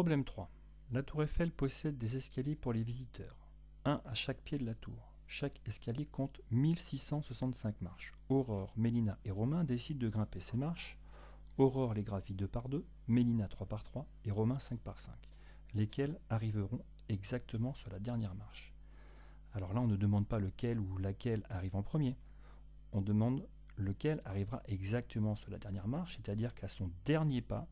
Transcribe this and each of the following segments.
Problème 3. La tour Eiffel possède des escaliers pour les visiteurs, un à chaque pied de la tour. Chaque escalier compte 1665 marches. Aurore, Mélina et Romain décident de grimper ces marches. Aurore les gravit 2 par 2, Mélina 3 par 3 et Romain 5 par 5, lesquels arriveront exactement sur la dernière marche. Alors là, on ne demande pas lequel ou laquelle arrive en premier, on demande lequel arrivera exactement sur la dernière marche, c'est-à-dire qu'à son dernier pas,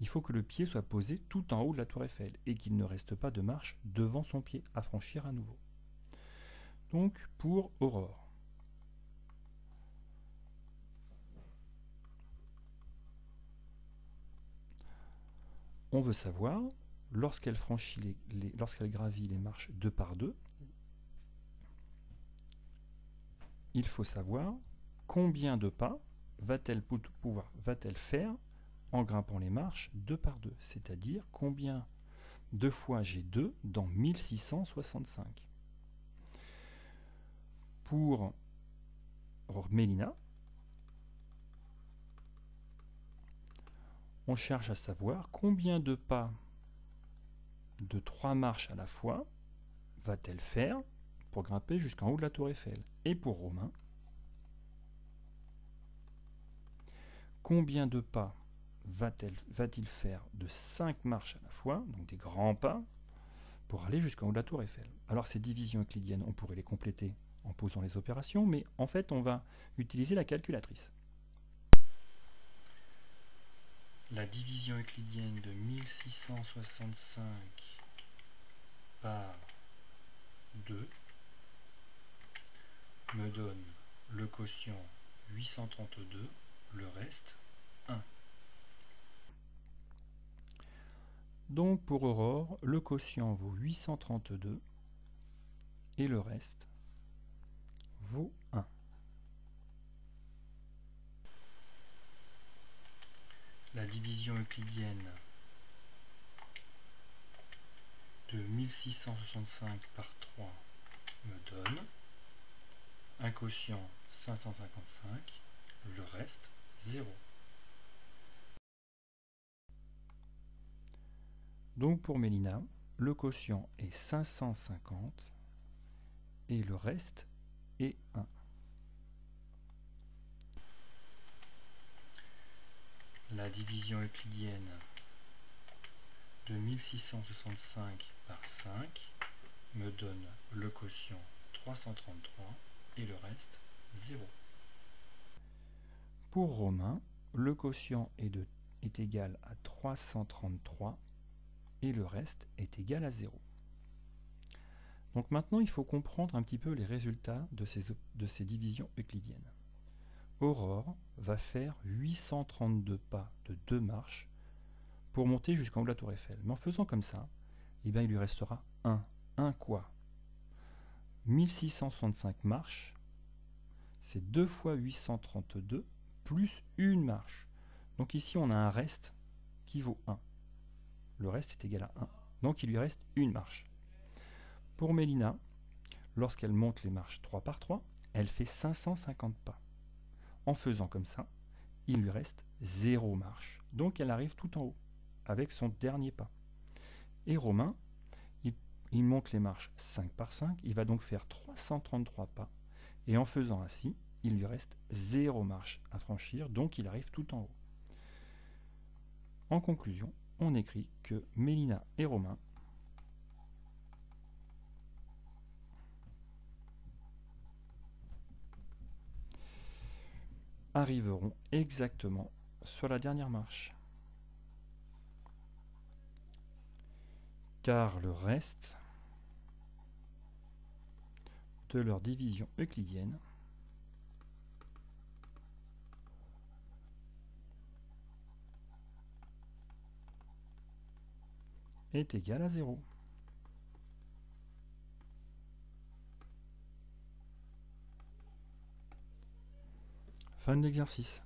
il faut que le pied soit posé tout en haut de la tour Eiffel et qu'il ne reste pas de marche devant son pied à franchir à nouveau. Donc pour Aurore, on veut savoir, lorsqu'elle gravit les marches 2 par 2, il faut savoir combien de pas va-t-elle faire en grimpant les marches 2 par 2, c'est-à-dire combien de fois j'ai 2 dans 1665. Pour Mélina, on cherche à savoir combien de pas de 3 marches à la fois va-t-elle faire pour grimper jusqu'en haut de la tour Eiffel. Et pour Romain, combien de pas va-t-il faire de 5 marches à la fois, donc des grands pas, pour aller jusqu'en haut de la tour Eiffel. Alors ces divisions euclidiennes, on pourrait les compléter en posant les opérations, mais en fait on va utiliser la calculatrice. La division euclidienne de 1665 par 2 me donne le quotient 832, le reste 1. Donc pour Aurore, le quotient vaut 832 et le reste vaut 1. La division euclidienne de 1665 par 3 me donne un quotient 555, le reste 0. Donc pour Mélina, le quotient est 550 et le reste est 1. La division euclidienne de 1665 par 5 me donne le quotient 333 et le reste 0. Pour Romain, le quotient est égal à 333 et le reste est égal à 0. Donc maintenant, il faut comprendre un petit peu les résultats de ces divisions euclidiennes. Aurore va faire 832 pas de 2 marches pour monter jusqu'en haut de la tour Eiffel. Mais en faisant comme ça, eh bien, il lui restera 1. 1 quoi? 1665 marches, c'est 2 fois 832 plus une marche. Donc ici, on a un reste qui vaut 1. Le reste est égal à 1. Donc il lui reste une marche. Pour Mélina, lorsqu'elle monte les marches 3 par 3, elle fait 550 pas. En faisant comme ça, il lui reste 0 marche. Donc elle arrive tout en haut, avec son dernier pas. Et Romain, il monte les marches 5 par 5, il va donc faire 333 pas. Et en faisant ainsi, il lui reste 0 marche à franchir, donc il arrive tout en haut. En conclusion, on écrit que Mélina et Romain arriveront exactement sur la dernière marche. Car le reste de leur division euclidienne est égal à 0. Fin de l'exercice.